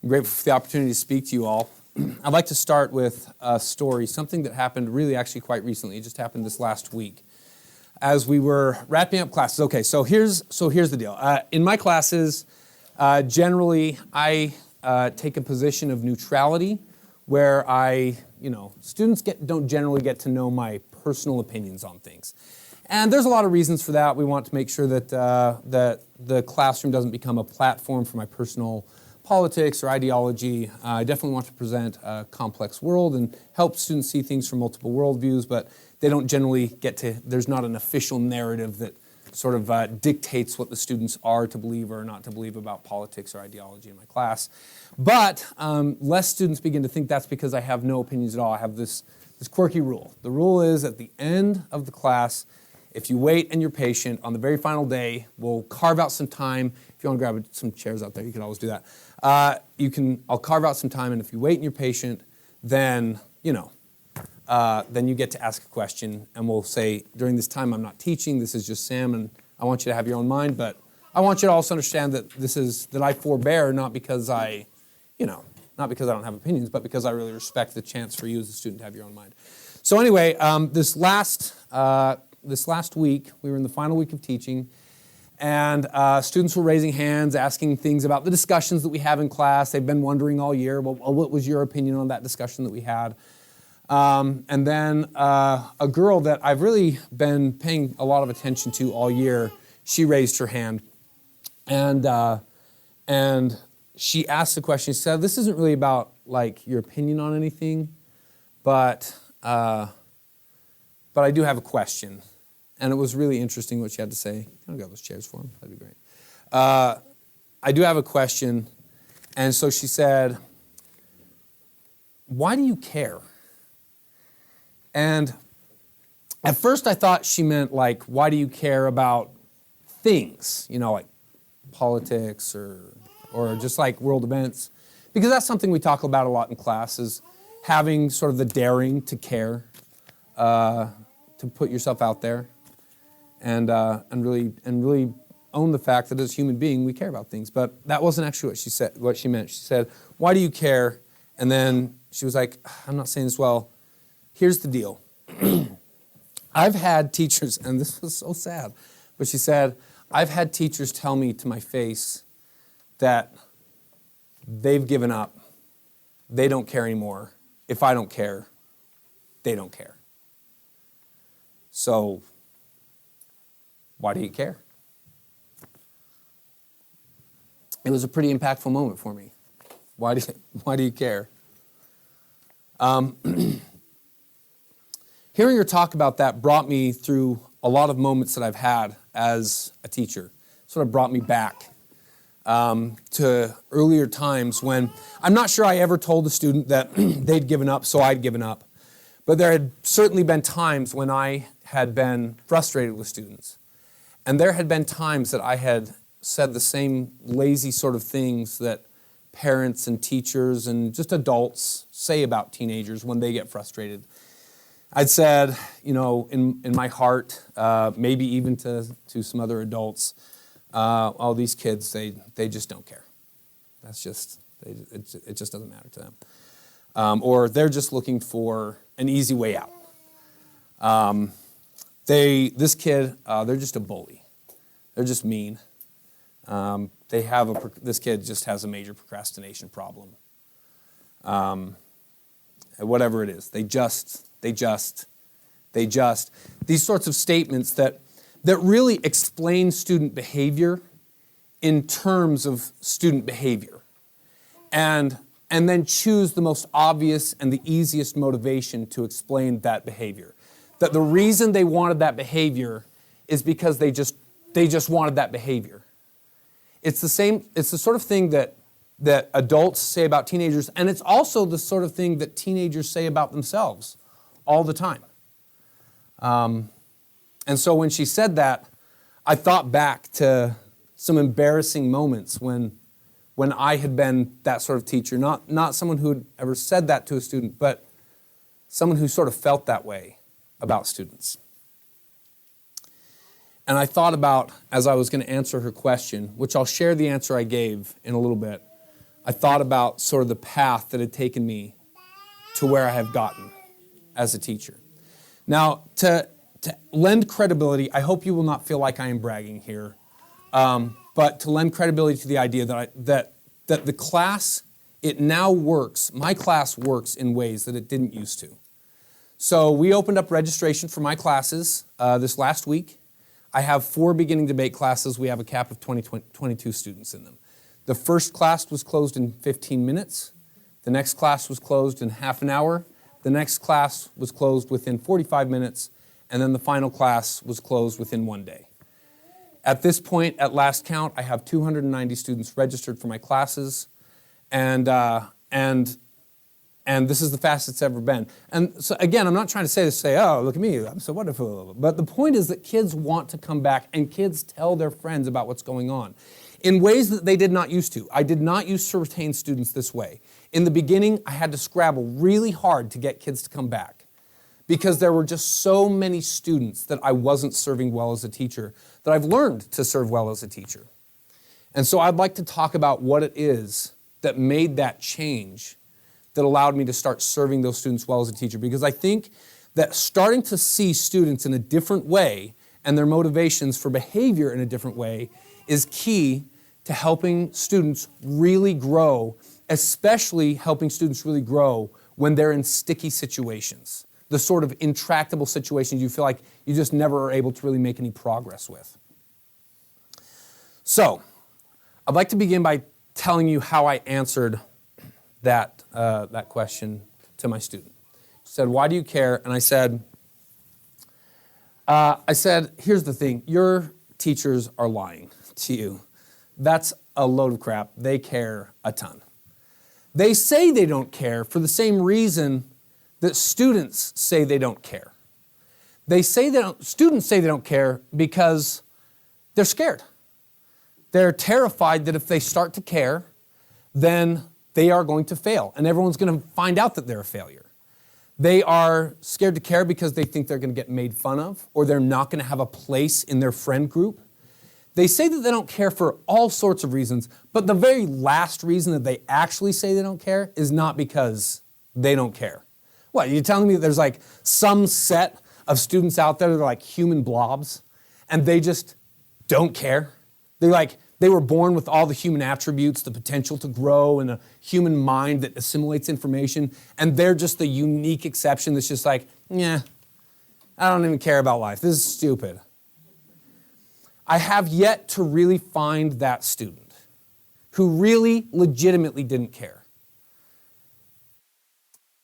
I'm grateful for the opportunity to speak to you all. I'd like to start with a story, something that happened really actually quite recently. It just happened this last week. As we were wrapping up classes, okay, so here's the deal. In my classes, generally I take a position of neutrality where students don't generally get to know my personal opinions on things. And there's a lot of reasons for that. We want to make sure that the classroom doesn't become a platform for my personal politics or ideology. I definitely want to present a complex world and help students see things from multiple worldviews, but they don't generally there's not an official narrative that sort of dictates what the students are to believe or not to believe about politics or ideology in my class. But less students begin to think that's because I have no opinions at all. I have this quirky rule. The rule is at the end of the class, if you wait and you're patient, on the very final day, we'll carve out some time. If you want to grab some chairs out there, you can always do that. I'll carve out some time, and if you wait and you're patient, then then you get to ask a question, and we'll say, during this time I'm not teaching, this is just Sam, and I want you to have your own mind, but I want you to also understand that that I forbear, not because I don't have opinions, but because I really respect the chance for you as a student to have your own mind. So anyway, this last week, we were in the final week of teaching, and students were raising hands, asking things about the discussions that we have in class. They've been wondering all year, well, what was your opinion on that discussion that we had? And then a girl that I've really been paying a lot of attention to all year, she raised her hand, and she asked the question. She said, "This isn't really about your opinion on anything, but I do have a question." And it was really interesting what she had to say. I'll grab those chairs for him. That'd be great. I do have a question. And so she said, "Why do you care?" And at first I thought she meant why do you care about things, like politics or just world events? Because that's something we talk about a lot in class, is having sort of the daring to care, to put yourself out there. And really own the fact that as a human being we care about things. But that wasn't actually what she meant. She said, "Why do you care?" And then she was like, "I'm not saying this well. Here's the deal. I've had teachers," and this was so sad, but she said, "I've had teachers tell me to my face that they've given up. They don't care anymore. If I don't care, they don't care. So why do you care?" It was a pretty impactful moment for me. Why do you care? Hearing her talk about that brought me through a lot of moments that I've had as a teacher. Sort of brought me back to earlier times when I'm not sure I ever told a student that they'd given up, so I'd given up. But there had certainly been times when I had been frustrated with students. And there had been times that I had said the same lazy sort of things that parents and teachers and just adults say about teenagers when they get frustrated. I'd said, in my heart, maybe even to some other adults, all these kids, they just don't care. That's just, it just doesn't matter to them. Or they're just looking for an easy way out. This kid, they're just a bully. They're just mean. This kid just has a major procrastination problem. Whatever it is, they just. These sorts of statements that really explain student behavior in terms of student behavior. And then choose the most obvious and the easiest motivation to explain that behavior. That the reason they wanted that behavior is because they just wanted that behavior. It's the sort of thing that adults say about teenagers, and it's also the sort of thing that teenagers say about themselves all the time. And so when she said that, I thought back to some embarrassing moments when I had been that sort of teacher, not someone who had ever said that to a student, but someone who sort of felt that way about students. And I thought about, as I was going to answer her question, which I'll share the answer I gave in a little bit, I thought about sort of the path that had taken me to where I have gotten as a teacher. Now, to lend credibility, I hope you will not feel like I am bragging here, but to lend credibility to the idea that the class, it now works, my class works in ways that it didn't used to. So we opened up registration for my classes this last week. I have 4 beginning debate classes. We have a cap of 22 students in them. The first class was closed in 15 minutes. The next class was closed in half an hour. The next class was closed within 45 minutes. And then the final class was closed within 1 day. At this point, at last count, I have 290 students registered for my classes. And this is the fastest it's ever been. And so again, I'm not trying to say, oh, look at me, I'm so wonderful. But the point is that kids want to come back and kids tell their friends about what's going on in ways that they did not used to. I did not used to retain students this way. In the beginning, I had to scrabble really hard to get kids to come back because there were just so many students that I wasn't serving well as a teacher that I've learned to serve well as a teacher. And so I'd like to talk about what it is that made that change that allowed me to start serving those students well as a teacher. Because I think that starting to see students in a different way and their motivations for behavior in a different way is key to helping students really grow, especially helping students really grow when they're in sticky situations, the sort of intractable situations you feel like you just never are able to really make any progress with. So, I'd like to begin by telling you how I answered that question to my student. She said, "Why do you care?" And I said, here's the thing. Your teachers are lying to you. That's a load of crap. They care a ton. They say they don't care for the same reason that students say they don't care. Students say they don't care because they're scared. They're terrified that if they start to care, then they are going to fail, and everyone's going to find out that they're a failure. They are scared to care because they think they're going to get made fun of, or they're not going to have a place in their friend group. They say that they don't care for all sorts of reasons, but the very last reason that they actually say they don't care is not because they don't care. What, you're telling me that there's like some set of students out there that are like human blobs, and they just don't care? They were born with all the human attributes, the potential to grow, and a human mind that assimilates information, and they're just the unique exception that's just like, yeah, I don't even care about life. This is stupid. I have yet to really find that student who really legitimately didn't care.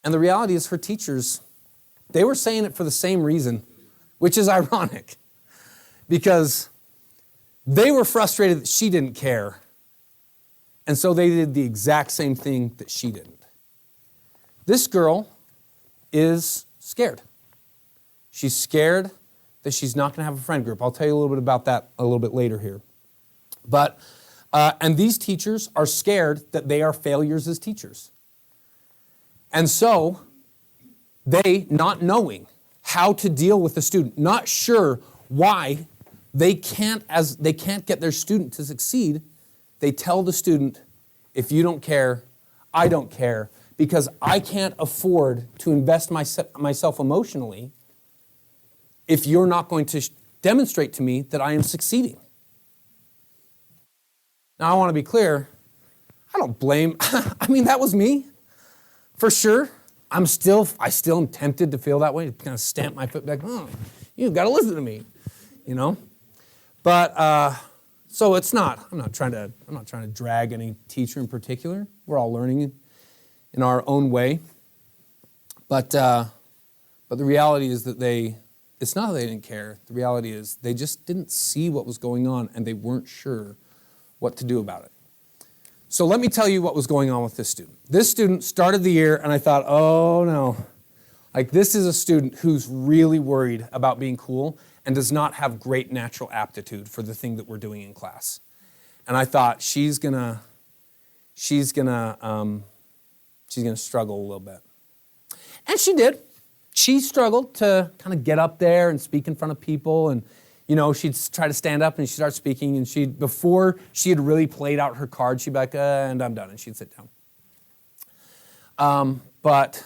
And the reality is her teachers, they were saying it for the same reason, which is ironic, because they were frustrated that she didn't care, and so they did the exact same thing that she didn't. This girl is scared. She's scared that she's not going to have a friend group. I'll tell you a little bit about that a little bit later here. And these teachers are scared that they are failures as teachers. And so they, not knowing how to deal with the student, not sure why they can't get their student to succeed, they tell the student, if you don't care, I don't care, because I can't afford to invest myself emotionally if you're not going to demonstrate to me that I am succeeding. Now, I want to be clear, I don't blame, that was me, for sure. I still am tempted to feel that way, to kind of stamp my foot back, you've got to listen to me, But, so it's not, I'm not trying to drag any teacher in particular. We're all learning in our own way. But the reality is that it's not that they didn't care. The reality is they just didn't see what was going on and they weren't sure what to do about it. So let me tell you what was going on with this student. This student started the year and I thought, oh no, this is a student who's really worried about being cool and does not have great natural aptitude for the thing that we're doing in class. And I thought she's gonna struggle a little bit. And she did. She struggled to kind of get up there and speak in front of people. And, she'd try to stand up and she'd start speaking, and before she had really played out her card, she'd be like, and I'm done, and she'd sit down. But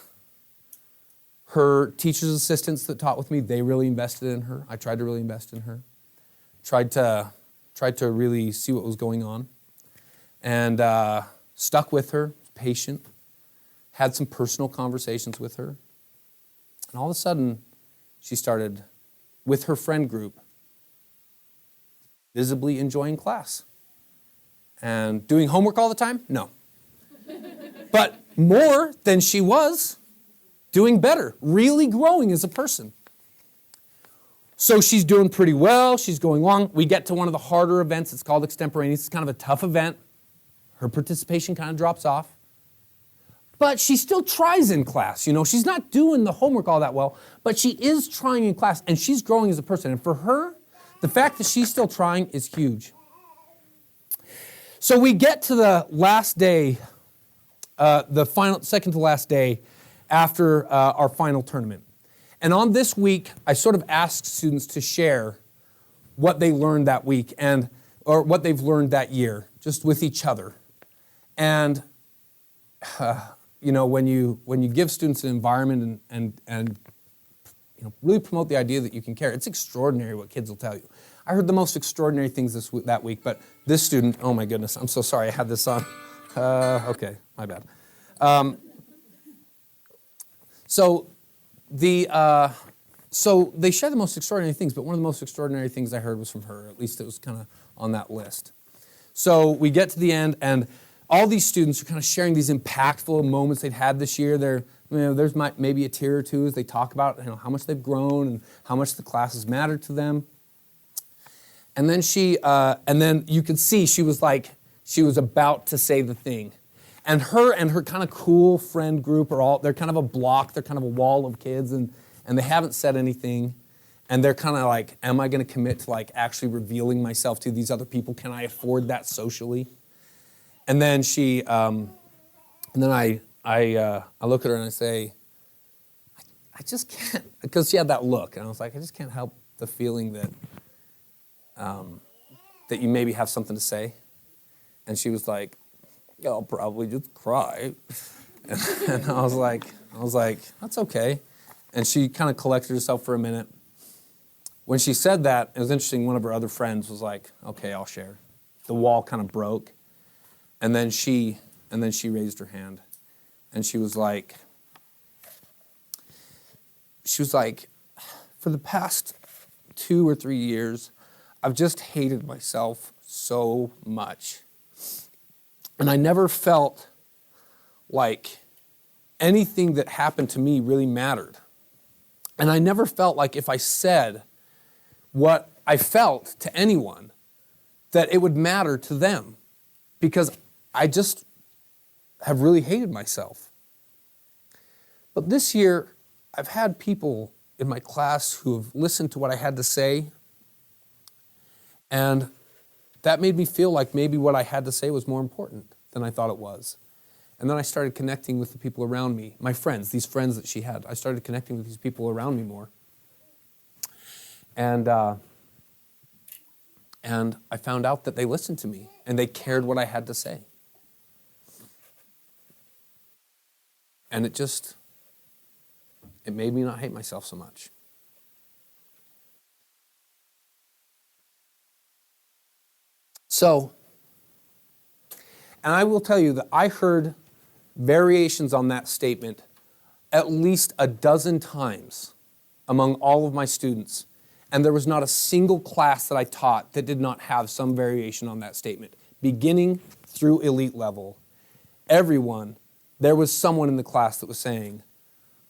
her teacher's assistants that taught with me, they really invested in her. I tried to really invest in her. Tried to really see what was going on. And stuck with her, patient, had some personal conversations with her. And all of a sudden, she started, with her friend group, visibly enjoying class. And doing homework all the time? No. But more than she was, doing better, really growing as a person. So she's doing pretty well, she's going along. We get to one of the harder events, it's called extemporaneous. It's kind of a tough event. Her participation kind of drops off. But she still tries in class, She's not doing the homework all that well, but she is trying in class, and she's growing as a person. And for her, the fact that she's still trying is huge. So we get to the last day, second to last day after our final tournament. And on this week, I sort of asked students to share what they learned that week or what they've learned that year, just with each other. And when you give students an environment and really promote the idea that you can care, it's extraordinary what kids will tell you. I heard the most extraordinary things that week, but this student, oh my goodness, I'm so sorry I had this on. Okay, my bad. So they share the most extraordinary things, but one of the most extraordinary things I heard was from her. At least it was kind of on that list. So we get to the end, and all these students are kind of sharing these impactful moments they'd had this year. There's maybe a tear or two as they talk about how much they've grown and how much the classes mattered to them. And then you could see she was about to say the thing. And her kind of cool friend group they're kind of a block, they're kind of a wall of kids, and they haven't said anything. And they're kind of like, am I going to commit to actually revealing myself to these other people? Can I afford that socially? And then I look at her and I say, I just can't, because she had that look. And I was like, I just can't help the feeling that you maybe have something to say. And she was like, yeah, I'll probably just cry. And I was like, that's okay. And she kind of collected herself for a minute. When she said that, it was interesting, one of her other friends was like, okay, I'll share. The wall kind of broke. And then she raised her hand. And she was like, for the past 2 or 3 years, I've just hated myself so much. And I never felt like anything that happened to me really mattered. And I never felt like if I said what I felt to anyone, that it would matter to them. Because I just have really hated myself. But this year, I've had people in my class who have listened to what I had to say, and that made me feel like maybe what I had to say was more important than I thought it was. And then I started connecting with the people around me, my friends, these friends that she had. I started connecting with these people around me more. And I found out that they listened to me, and they cared what I had to say. And it made me not hate myself so much. So, and I will tell you that I heard variations on that statement at least a dozen times among all of my students. And there was not a single class that I taught that did not have some variation on that statement. Beginning through elite level, everyone, there was someone in the class that was saying,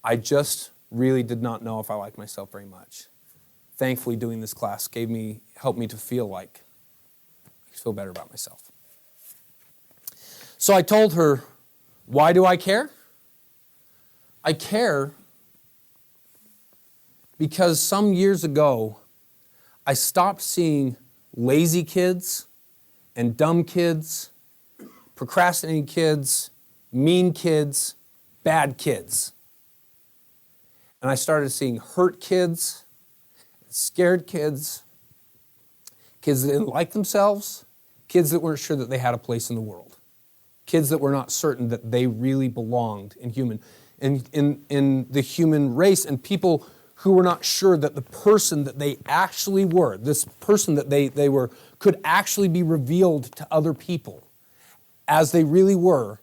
I just really did not know if I liked myself very much. Thankfully, doing this class helped me to feel better about myself. So I told her, why do I care? I care because some years ago, I stopped seeing lazy kids and dumb kids, procrastinating kids, mean kids, bad kids. And I started seeing hurt kids, scared kids, kids that didn't like themselves, kids that weren't sure that they had a place in the world, kids that were not certain that they really belonged in the human race, and people who were not sure that the person that they actually were, this person that they were, could actually be revealed to other people as they really were,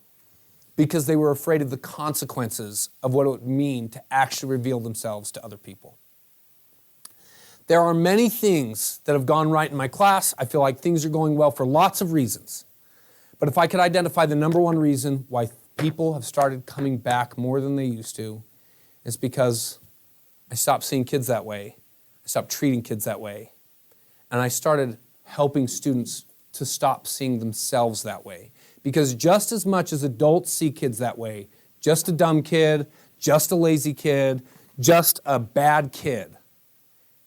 because they were afraid of the consequences of what it would mean to actually reveal themselves to other people. There are many things that have gone right in my class. I feel like things are going well for lots of reasons. But if I could identify the number one reason why people have started coming back more than they used to, it's because I stopped seeing kids that way. I stopped treating kids that way. And I started helping students to stop seeing themselves that way. Because just as much as adults see kids that way, just a dumb kid, just a lazy kid, just a bad kid,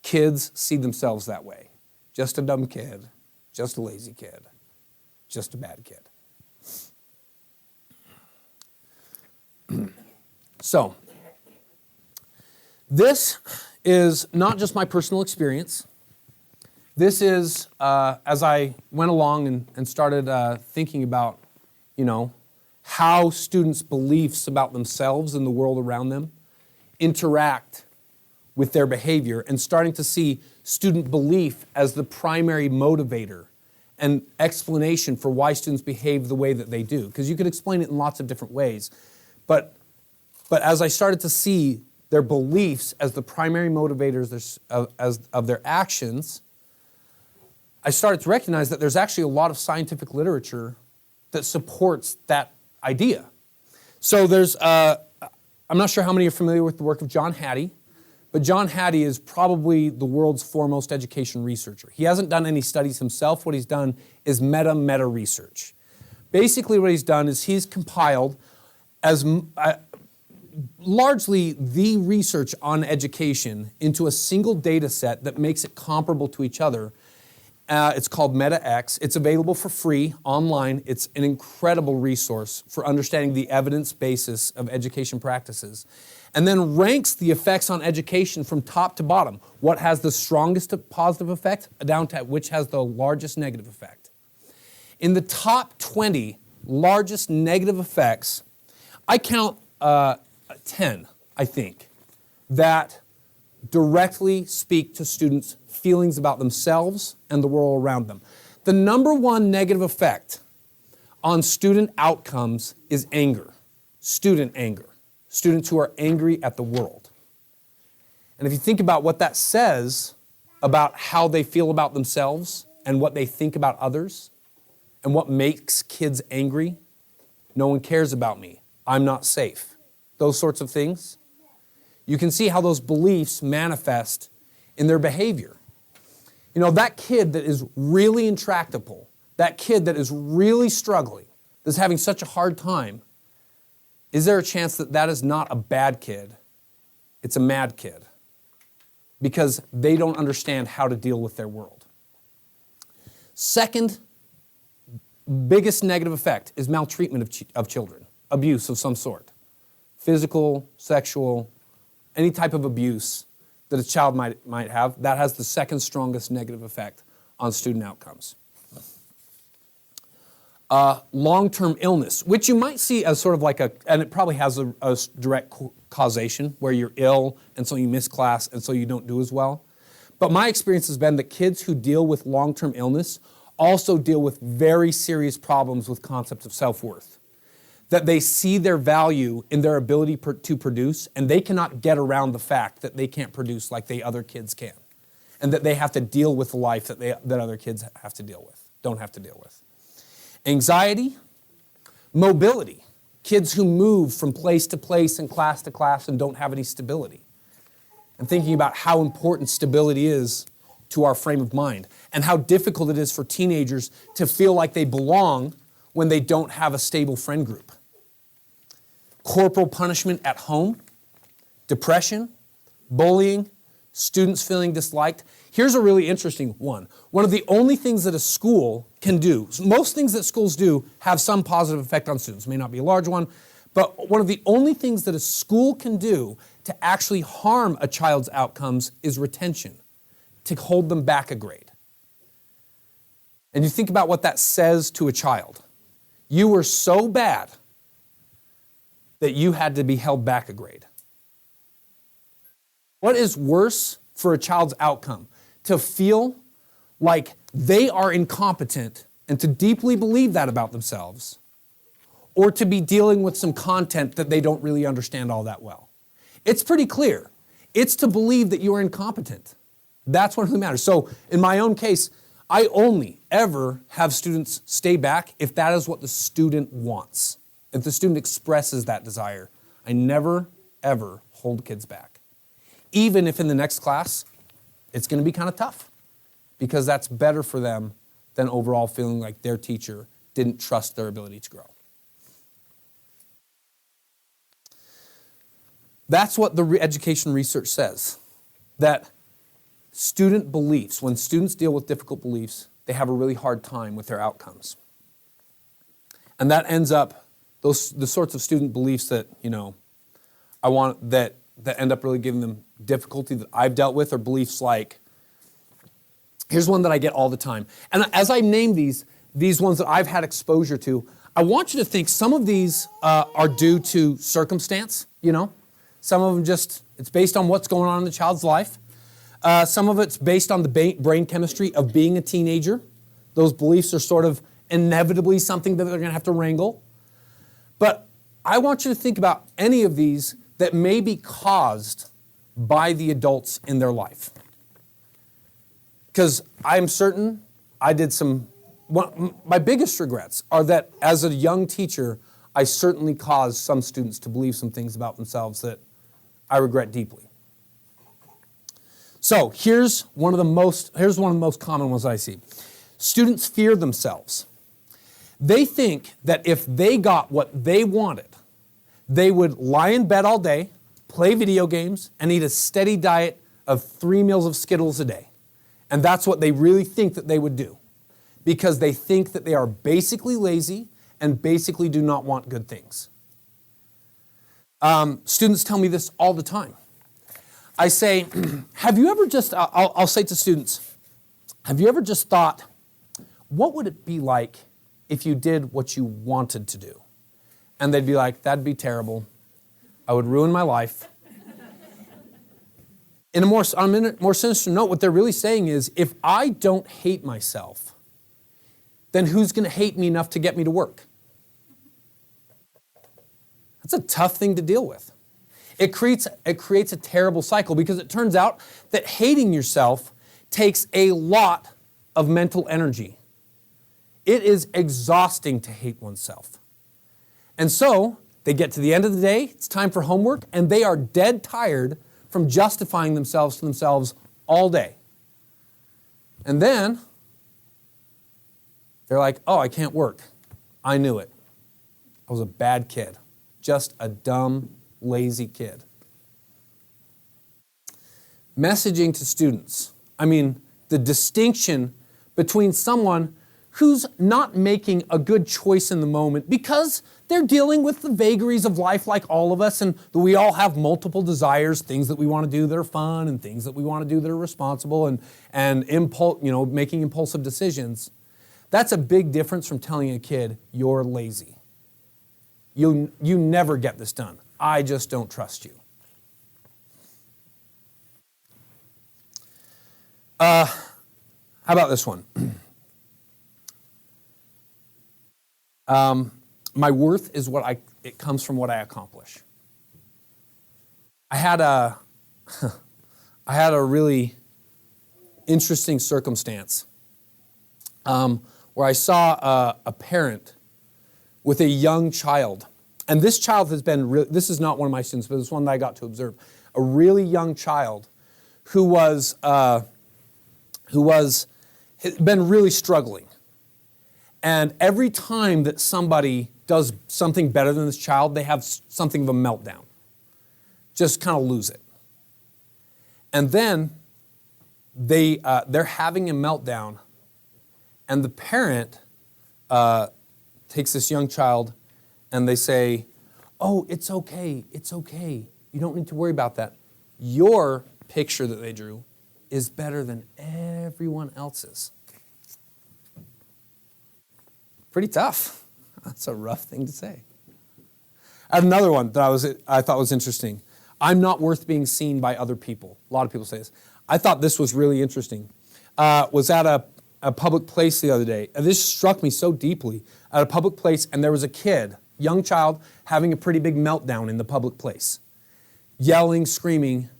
kids see themselves that way. Just a dumb kid, just a lazy kid, just a bad kid. So, this is not just my personal experience. This is, as I went along and started thinking about, how students' beliefs about themselves and the world around them interact with their behavior, and starting to see student belief as the primary motivator and explanation for why students behave the way that they do. Because you could explain it in lots of different ways. But as I started to see their beliefs as the primary motivators of their actions, I started to recognize that there's actually a lot of scientific literature that supports that idea. So there's, I'm not sure how many are familiar with the work of John Hattie, but John Hattie is probably the world's foremost education researcher. He hasn't done any studies himself. What he's done is meta research. Basically what he's done is he's compiled as largely the research on education into a single data set that makes it comparable to each other. It's called MetaX. It's available for free online. It's an incredible resource for understanding the evidence basis of education practices. And then ranks the effects on education from top to bottom. What has the strongest positive effect down to which has the largest negative effect. In the top 20 largest negative effects, I count 10, I think, that directly speak to students' feelings about themselves and the world around them. The number one negative effect on student outcomes is anger, student anger, students who are angry at the world. And if you think about what that says about how they feel about themselves and what they think about others and what makes kids angry, no one cares about me, I'm not safe, those sorts of things, you can see how those beliefs manifest in their behavior. That kid that is really intractable, that kid that is really struggling, that's having such a hard time, is there a chance that that is not a bad kid? It's a mad kid. Because they don't understand how to deal with their world. Second biggest negative effect is maltreatment of children, abuse of some sort. Physical, sexual, any type of abuse that a child might have, that has the second strongest negative effect on student outcomes. Long-term illness, which you might see as sort of like and it probably has a direct causation where you're ill and so you miss class and so you don't do as well. But my experience has been that kids who deal with long-term illness also deal with very serious problems with concepts of self-worth. That they see their value in their ability to produce, and they cannot get around the fact that they can't produce like other kids can. And that they have to deal with the life that other kids have to deal with, don't have to deal with. Anxiety, mobility. Kids who move from place to place and class to class and don't have any stability. And thinking about how important stability is to our frame of mind and how difficult it is for teenagers to feel like they belong when they don't have a stable friend group. Corporal punishment at home, depression, bullying, students feeling disliked. Here's a really interesting one. One of the only things that a school can do, most things that schools do have some positive effect on students. It may not be a large one, but one of the only things that a school can do to actually harm a child's outcomes is retention, to hold them back a grade. And you think about what that says to a child. You were so bad that you had to be held back a grade. What is worse for a child's outcome? To feel like they are incompetent and to deeply believe that about themselves, or to be dealing with some content that they don't really understand all that well. It's pretty clear. It's to believe that you are incompetent. That's what really matters. So in my own case, I only ever have students stay back if that is what the student wants. If the student expresses that desire, I never, ever hold kids back. Even if in the next class, it's going to be kind of tough, because that's better for them than overall feeling like their teacher didn't trust their ability to grow. That's what the education research says, that student beliefs, when students deal with difficult beliefs, they have a really hard time with their outcomes. And that ends up, the sorts of student beliefs that, that end up really giving them difficulty that I've dealt with are beliefs like, here's one that I get all the time. And as I name these ones that I've had exposure to, I want you to think some of these are due to circumstance, Some of them it's based on what's going on in the child's life. Some of it's based on the brain chemistry of being a teenager. Those beliefs are sort of inevitably something that they're going to have to wrangle. But I want you to think about any of these that may be caused by the adults in their life. Because I'm certain I did my biggest regrets are that as a young teacher, I certainly caused some students to believe some things about themselves that I regret deeply. So here's one of the most common ones I see. Students fear themselves. They think that if they got what they wanted, they would lie in bed all day, play video games, and eat a steady diet of 3 meals of Skittles a day. And that's what they really think that they would do, because they think that they are basically lazy and basically do not want good things. Students tell me this all the time. I say, have you ever I'll say to students, have you ever just thought, what would it be like if you did what you wanted to do? And they'd be like, that'd be terrible. I would ruin my life. On a more sinister note, what they're really saying is, if I don't hate myself, then who's going to hate me enough to get me to work? That's a tough thing to deal with. It creates a terrible cycle, because it turns out that hating yourself takes a lot of mental energy. It is exhausting to hate oneself. And so they get to the end of the day, it's time for homework, and they are dead tired from justifying themselves to themselves all day. And then they're like, oh, I can't work. I knew it. I was a bad kid. Just a dumb, lazy kid. Messaging to students. The distinction between someone who's not making a good choice in the moment because they're dealing with the vagaries of life like all of us, and we all have multiple desires, things that we want to do that are fun and things that we want to do that are responsible, and making impulsive decisions. That's a big difference from telling a kid, you're lazy. You never get this done. I just don't trust you. How about this one? My worth is it comes from what I accomplish. I had a really interesting circumstance where I saw a parent with a young child. And this child has been, this is not one of my students, but it's one that I got to observe. A really young child who had been really struggling. And every time that somebody does something better than this child, they have something of a meltdown. Just kind of lose it. And then they're having a meltdown, and the parent takes this young child and they say, oh, it's okay, it's okay. You don't need to worry about that. Your picture that they drew is better than everyone else's. Pretty tough. That's a rough thing to say. I had another one that I thought was interesting. I'm not worth being seen by other people. A lot of people say this. I thought this was really interesting. Was at a public place the other day. And this struck me so deeply. At a public place, and there was a kid, young child, having a pretty big meltdown in the public place. Yelling, screaming.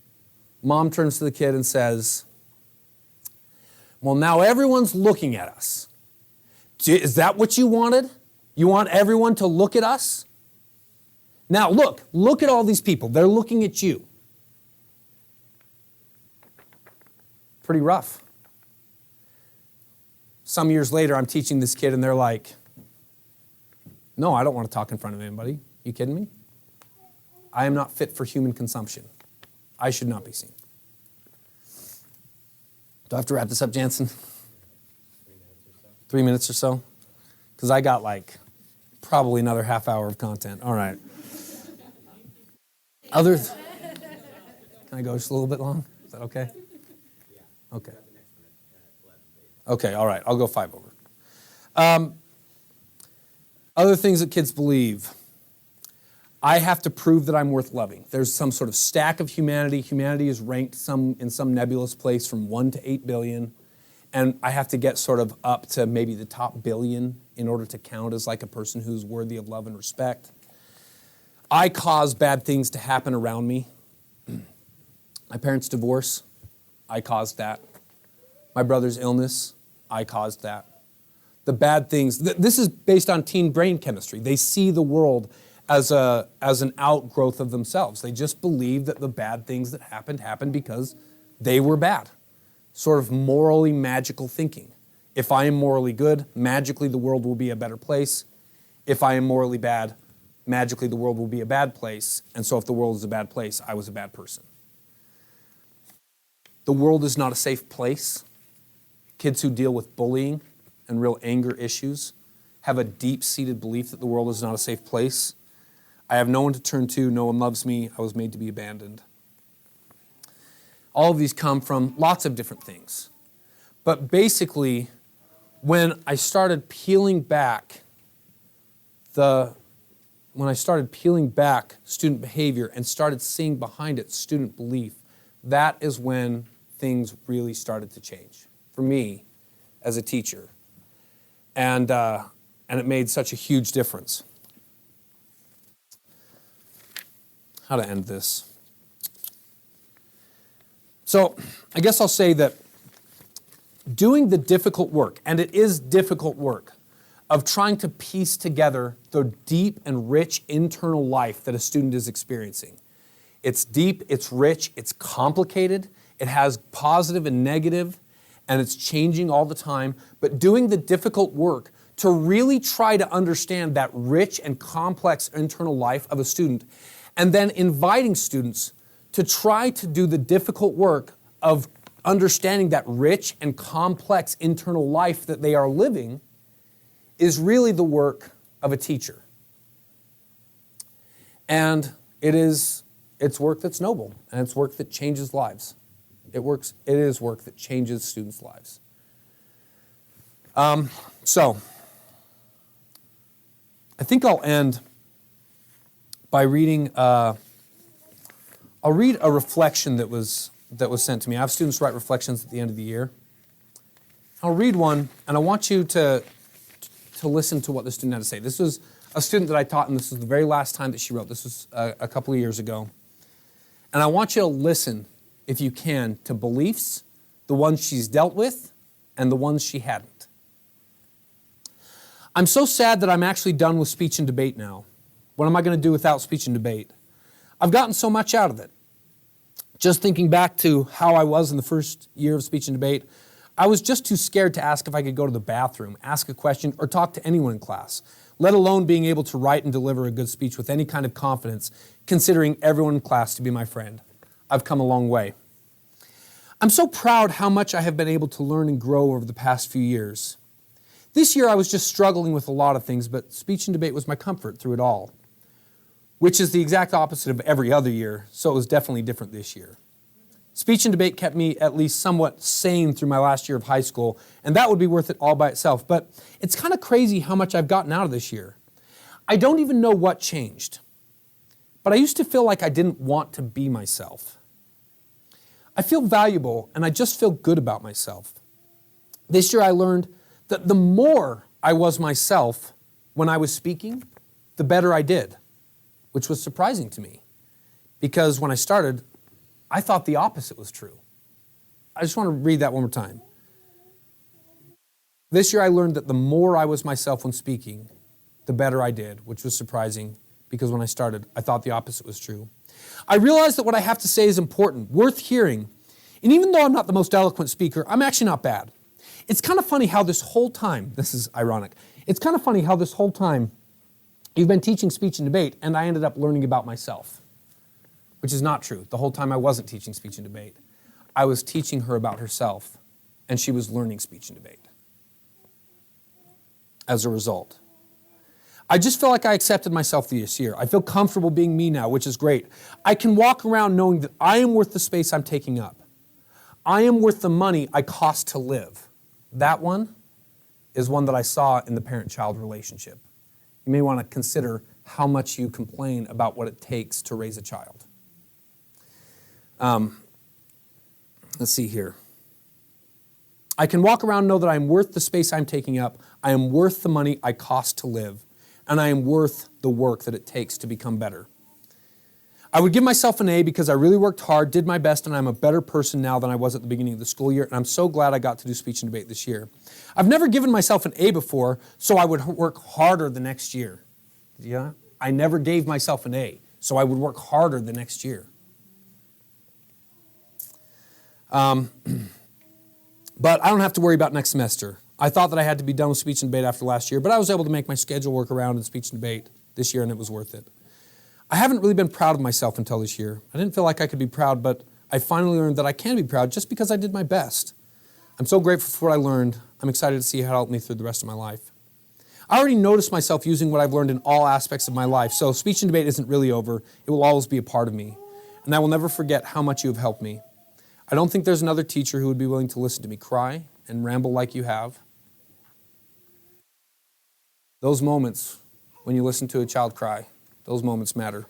Mom turns to the kid and says, well, now everyone's looking at us. Is that what you wanted? You want everyone to look at us? Now look at all these people. They're looking at you. Pretty rough. Some years later, I'm teaching this kid and they're like, no, I don't want to talk in front of anybody. You kidding me? I am not fit for human consumption. I should not be seen. Do I have to wrap this up, Jansen? 3 minutes or so? Because I got probably another half hour of content. All right. Can I go just a little bit long? Is that okay? Okay. Okay, all right. I'll go 5 over. Other things that kids believe. I have to prove that I'm worth loving. There's some sort of stack of humanity. Humanity is ranked in some nebulous place from 1 to 8 billion. And I have to get sort of up to maybe the top billion in order to count as like a person who's worthy of love and respect. I cause bad things to happen around me. My parents' divorce, I caused that. My brother's illness, I caused that. The bad things, this is based on teen brain chemistry. They see the world as an outgrowth of themselves. They just believe that the bad things that happened because they were bad. Sort of morally magical thinking. If I am morally good, magically the world will be a better place. If I am morally bad, magically the world will be a bad place. And so if the world is a bad place, I was a bad person. The world is not a safe place. Kids who deal with bullying and real anger issues have a deep-seated belief that the world is not a safe place. I have no one to turn to. No one loves me. I was made to be abandoned. All of these come from lots of different things. But basically, when I started peeling back student behavior and started seeing behind it student belief, that is when things really started to change for me as a teacher. And it made such a huge difference. How to end this? So I guess I'll say that doing the difficult work, and it is difficult work, of trying to piece together the deep and rich internal life that a student is experiencing. It's deep, it's rich, it's complicated, it has positive and negative, and it's changing all the time. But doing the difficult work to really try to understand that rich and complex internal life of a student, and then inviting students to try to do the difficult work of understanding that rich and complex internal life that they are living is really the work of a teacher. And it's work that's noble, and it's work that changes lives. It is work that changes students' lives. So, I think I'll end by reading. I'll read a reflection that was sent to me. I have students write reflections at the end of the year. I'll read one, and I want you to listen to what the student had to say. This was a student that I taught, and this was the very last time that she wrote. This was a couple of years ago. And I want you to listen, if you can, to beliefs, the ones she's dealt with, and the ones she hadn't. I'm so sad that I'm actually done with speech and debate now. What am I going to do without speech and debate? I've gotten so much out of it. Just thinking back to how I was in the first year of speech and debate, I was just too scared to ask if I could go to the bathroom, ask a question, or talk to anyone in class, let alone being able to write and deliver a good speech with any kind of confidence, considering everyone in class to be my friend. I've come a long way. I'm so proud how much I have been able to learn and grow over the past few years. This year I was just struggling with a lot of things, but speech and debate was my comfort through it all, which is the exact opposite of every other year, so it was definitely different this year. Speech and debate kept me at least somewhat sane through my last year of high school, and that would be worth it all by itself. But it's kind of crazy how much I've gotten out of this year. I don't even know what changed, but I used to feel like I didn't want to be myself. I feel valuable, and I just feel good about myself. This year I learned that the more I was myself when I was speaking, the better I did, which was surprising to me, because when I started, I thought the opposite was true. I just want to read that one more time. This year I learned that the more I was myself when speaking, the better I did, which was surprising, because when I started, I thought the opposite was true. I realized that what I have to say is important, worth hearing, and even though I'm not the most eloquent speaker, I'm actually not bad. It's kind of funny how this whole time, this is ironic, it's kind of funny how this whole time you've been teaching speech and debate, and I ended up learning about myself, which is not true. The whole time I wasn't teaching speech and debate. I was teaching her about herself, and she was learning speech and debate. As a result, I just feel like I accepted myself this year. I feel comfortable being me now, which is great. I can walk around knowing that I am worth the space I'm taking up. I am worth the money I cost to live. That one is one that I saw in the parent-child relationship. You may want to consider how much you complain about what it takes to raise a child. Let's see here. I can walk around and know that I am worth the space I'm taking up. I am worth the money I cost to live. And I am worth the work that it takes to become better. I would give myself an A because I really worked hard, did my best, and I'm a better person now than I was at the beginning of the school year, and I'm so glad I got to do speech and debate this year. I've never given myself an A before, so I would work harder the next year. Yeah? I never gave myself an A, so I would work harder the next year. But I don't have to worry about next semester. I thought that I had to be done with speech and debate after last year, but I was able to make my schedule work around in speech and debate this year, and it was worth it. I haven't really been proud of myself until this year. I didn't feel like I could be proud, but I finally learned that I can be proud just because I did my best. I'm so grateful for what I learned. I'm excited to see how it helped me through the rest of my life. I already noticed myself using what I've learned in all aspects of my life, so speech and debate isn't really over. It will always be a part of me, and I will never forget how much you have helped me. I don't think there's another teacher who would be willing to listen to me cry and ramble like you have. Those moments when you listen to a child cry, those moments matter.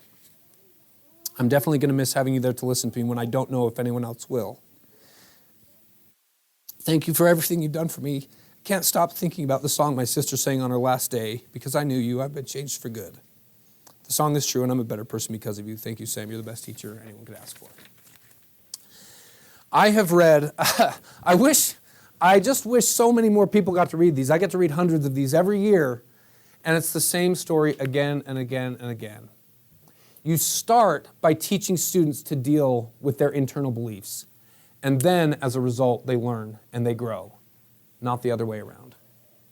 I'm definitely going to miss having you there to listen to me when I don't know if anyone else will. Thank you for everything you've done for me. I can't stop thinking about the song my sister sang on her last day. Because I knew you, I've been changed for good. The song is true, and I'm a better person because of you. Thank you, Sam. You're the best teacher anyone could ask for. I have read, I just wish so many more people got to read these. I get to read hundreds of these every year, and it's the same story again and again and again. You start by teaching students to deal with their internal beliefs, and then, as a result, they learn and they grow, not the other way around.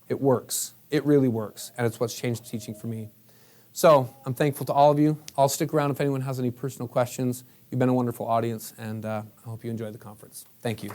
It works. It really works, and it's what's changed teaching for me. So I'm thankful to all of you. I'll stick around if anyone has any personal questions. You've been a wonderful audience, and I hope you enjoy the conference. Thank you.